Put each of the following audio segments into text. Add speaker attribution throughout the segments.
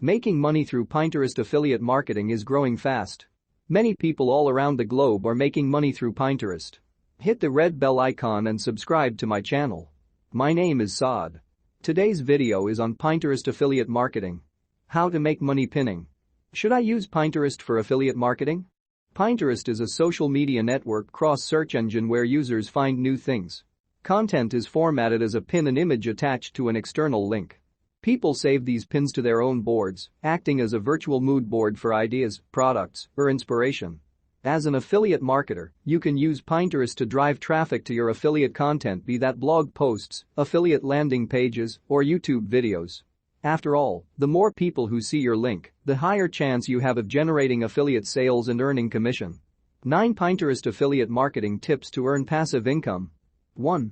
Speaker 1: Making money through Pinterest affiliate marketing is growing fast. Many people all around the globe are making money through Pinterest. Hit the red bell icon and subscribe to my channel. My name is Saad. Today's video is on Pinterest affiliate marketing. How to make money pinning. Should I use Pinterest for affiliate marketing? Pinterest is a social media network cross-search engine where users find new things. Content is formatted as a pin and image attached to an external link. People save these pins to their own boards, acting as a virtual mood board for ideas, products, or inspiration. As an affiliate marketer, you can use Pinterest to drive traffic to your affiliate content, be that blog posts, affiliate landing pages, or YouTube videos. After all, the more people who see your link, the higher chance you have of generating affiliate sales and earning commission. 9 Pinterest affiliate marketing tips to earn passive income. 1.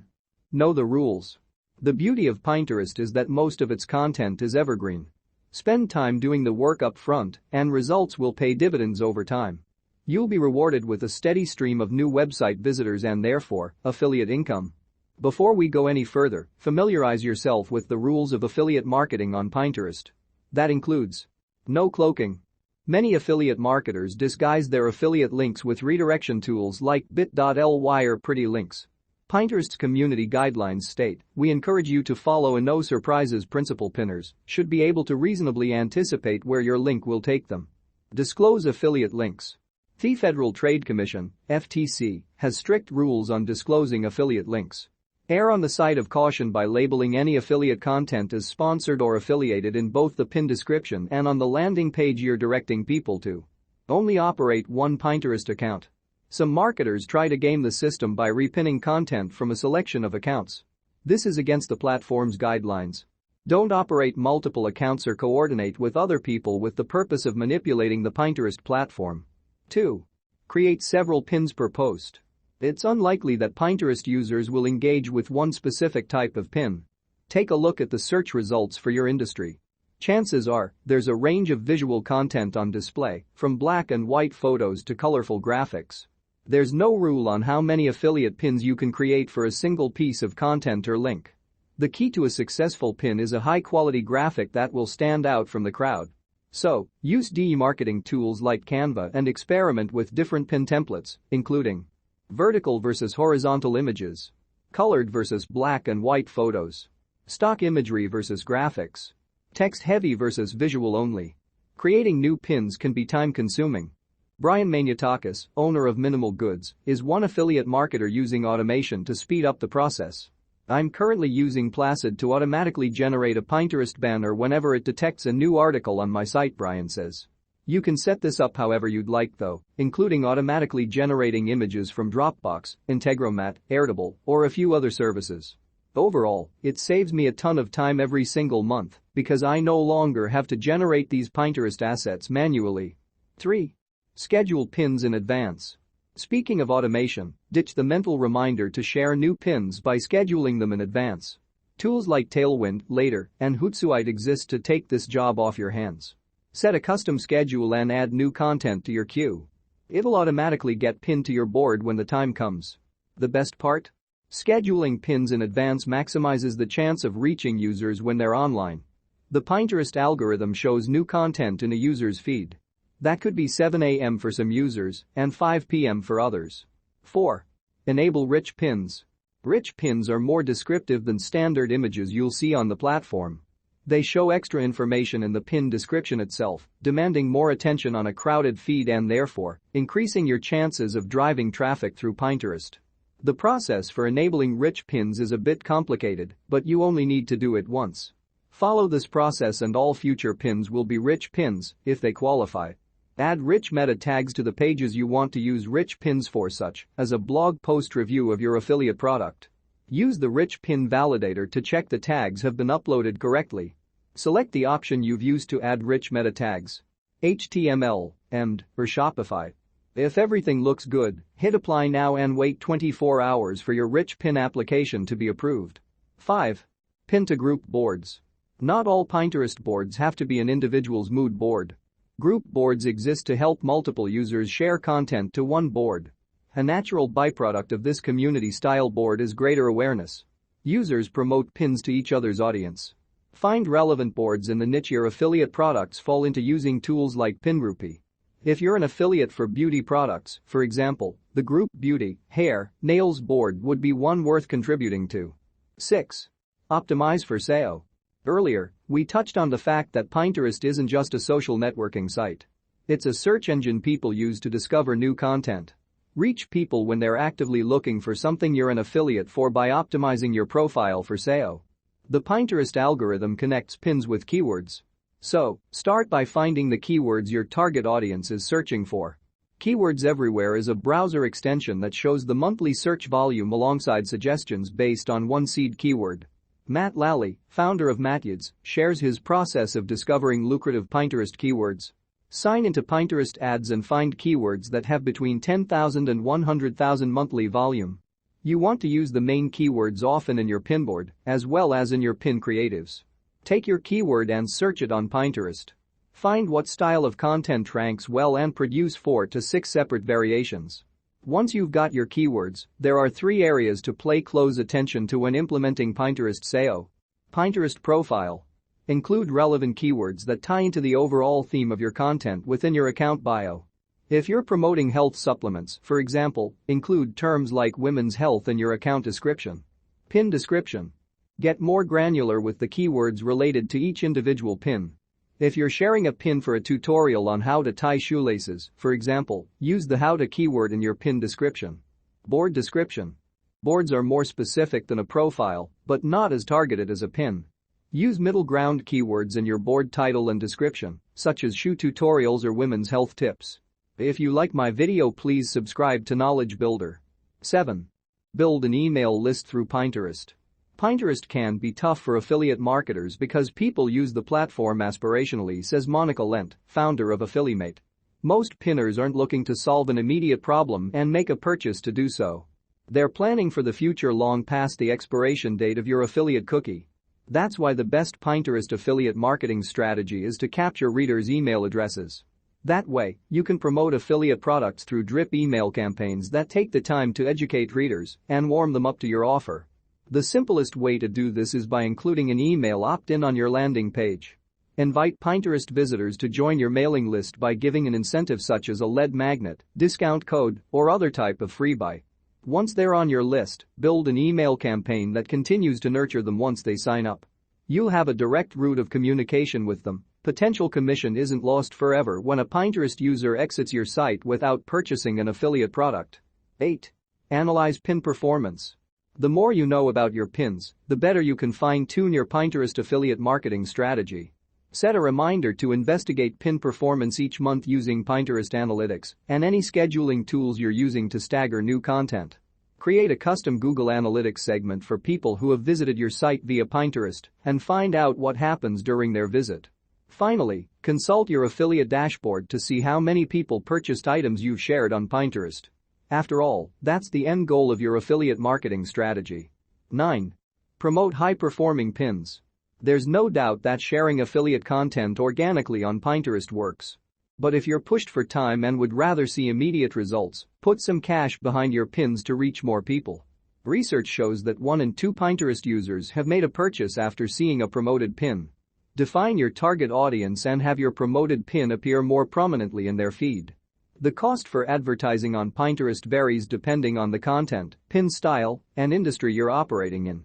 Speaker 1: Know the rules. The beauty of Pinterest is that most of its content is evergreen. Spend time doing the work up front, and results will pay dividends over time. You'll be rewarded with a steady stream of new website visitors and therefore, affiliate income. Before we go any further, familiarize yourself with the rules of affiliate marketing on Pinterest. That includes no cloaking. Many affiliate marketers disguise their affiliate links with redirection tools like bit.ly or pretty links. Pinterest's community guidelines state, we encourage you to follow a no surprises principle. Pinners should be able to reasonably anticipate where your link will take them. Disclose affiliate links. The Federal Trade Commission, FTC, has strict rules on disclosing affiliate links. Err on the side of caution by labeling any affiliate content as sponsored or affiliated in both the pin description and on the landing page you're directing people to. Only operate one Pinterest account. Some marketers try to game the system by repinning content from a selection of accounts. This is against the platform's guidelines. Don't operate multiple accounts or coordinate with other people with the purpose of manipulating the Pinterest platform. 2. Create several pins per post. It's unlikely that Pinterest users will engage with one specific type of pin. Take a look at the search results for your industry. Chances are, there's a range of visual content on display, from black and white photos to colorful graphics. There's no rule on how many affiliate pins you can create for a single piece of content or link. The key to a successful pin is a high-quality graphic that will stand out from the crowd. So, use marketing tools like Canva and experiment with different pin templates, including vertical versus horizontal images, colored versus black and white photos, stock imagery versus graphics, text-heavy versus visual-only. Creating new pins can be time-consuming. Brian Maniatakis, owner of Minimal Goods, is one affiliate marketer using automation to speed up the process. I'm currently using Placid to automatically generate a Pinterest banner whenever it detects a new article on my site, Brian says. You can set this up however you'd like though, including automatically generating images from Dropbox, Integromat, Airtable, or a few other services. Overall, it saves me a ton of time every single month because I no longer have to generate these Pinterest assets manually. 3. Schedule pins in advance. Speaking of automation, ditch the mental reminder to share new pins by scheduling them in advance. Tools like Tailwind, Later, and Hootsuite exist to take this job off your hands. Set a custom schedule and add new content to your queue. It'll automatically get pinned to your board when the time comes. The best part? Scheduling pins in advance maximizes the chance of reaching users when they're online. The Pinterest algorithm shows new content in a user's feed. That could be 7 a.m. for some users and 5 p.m. for others. 4. Enable rich pins. Rich pins are more descriptive than standard images you'll see on the platform. They show extra information in the pin description itself, demanding more attention on a crowded feed and therefore, increasing your chances of driving traffic through Pinterest. The process for enabling rich pins is a bit complicated, but you only need to do it once. Follow this process and all future pins will be rich pins if they qualify. Add rich meta tags to the pages you want to use rich pins for, such as a blog post review of your affiliate product. Use the rich pin validator to check the tags have been uploaded correctly. Select the option you've used to add rich meta tags: HTML, EMD, or Shopify. If everything looks good, hit apply now and wait 24 hours for your rich pin application to be approved. 5. Pin to group boards. Not all Pinterest boards have to be an individual's mood board. Group boards exist to help multiple users share content to one board. A natural byproduct of this community-style board is greater awareness. Users promote pins to each other's audience. Find relevant boards in the niche your affiliate products fall into using tools like Pingroupie. If you're an affiliate for beauty products, for example, the group Beauty, Hair, Nails board would be one worth contributing to. 6. Optimize for SEO. Earlier, we touched on the fact that Pinterest isn't just a social networking site. It's a search engine people use to discover new content. Reach people when they're actively looking for something you're an affiliate for by optimizing your profile for SEO. The Pinterest algorithm connects pins with keywords. So, start by finding the keywords your target audience is searching for. Keywords Everywhere is a browser extension that shows the monthly search volume alongside suggestions based on one seed keyword. Matt Lally, founder of Mattyds, shares his process of discovering lucrative Pinterest keywords. Sign into Pinterest ads and find keywords that have between 10,000 and 100,000 monthly volume. You want to use the main keywords often in your pinboard, as well as in your pin creatives. Take your keyword and search it on Pinterest. Find what style of content ranks well and produce 4 to 6 separate variations. Once you've got your keywords, there are 3 areas to pay close attention to when implementing Pinterest SEO. Pinterest profile. Include relevant keywords that tie into the overall theme of your content within your account bio. If you're promoting health supplements, for example, include terms like women's health in your account description. Pin description. Get more granular with the keywords related to each individual pin. If you're sharing a pin for a tutorial on how to tie shoelaces, for example, use the how to keyword in your pin description. Board description. Boards are more specific than a profile, but not as targeted as a pin. Use middle ground keywords in your board title and description, such as shoe tutorials or women's health tips. If you like my video, please subscribe to Knowledge Builder. 7. Build an email list through Pinterest. Pinterest can be tough for affiliate marketers because people use the platform aspirationally, says Monica Lent, founder of Affiliate. Most pinners aren't looking to solve an immediate problem and make a purchase to do so. They're planning for the future long past the expiration date of your affiliate cookie. That's why the best Pinterest affiliate marketing strategy is to capture readers' email addresses. That way, you can promote affiliate products through drip email campaigns that take the time to educate readers and warm them up to your offer. The simplest way to do this is by including an email opt-in on your landing page. Invite Pinterest visitors to join your mailing list by giving an incentive such as a lead magnet, discount code, or other type of freebie. Once they're on your list, build an email campaign that continues to nurture them once they sign up. You'll have a direct route of communication with them. Potential commission isn't lost forever when a Pinterest user exits your site without purchasing an affiliate product. 8. Analyze pin performance. The more you know about your pins, the better you can fine-tune your Pinterest affiliate marketing strategy. Set a reminder to investigate pin performance each month using Pinterest Analytics and any scheduling tools you're using to stagger new content. Create a custom Google Analytics segment for people who have visited your site via Pinterest and find out what happens during their visit. Finally, consult your affiliate dashboard to see how many people purchased items you've shared on Pinterest. After all, that's the end goal of your affiliate marketing strategy. 9. Promote high-performing pins. There's no doubt that sharing affiliate content organically on Pinterest works. But if you're pushed for time and would rather see immediate results, put some cash behind your pins to reach more people. Research shows that 1 in 2 Pinterest users have made a purchase after seeing a promoted pin. Define your target audience and have your promoted pin appear more prominently in their feed. The cost for advertising on Pinterest varies depending on the content, pin style, and industry you're operating in.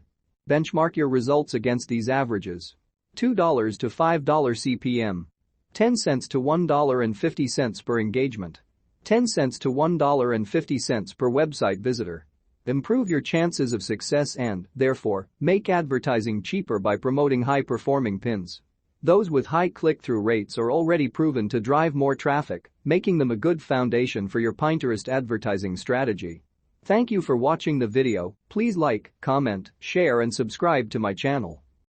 Speaker 1: Benchmark your results against these averages. $2 to $5 CPM. 10 cents to $1.50 per engagement. 10 cents to $1.50 per website visitor. Improve your chances of success and, therefore, make advertising cheaper by promoting high-performing pins. Those with high click-through rates are already proven to drive more traffic, making them a good foundation for your Pinterest advertising strategy. Thank you for watching the video. Please like, comment, share and subscribe to my channel.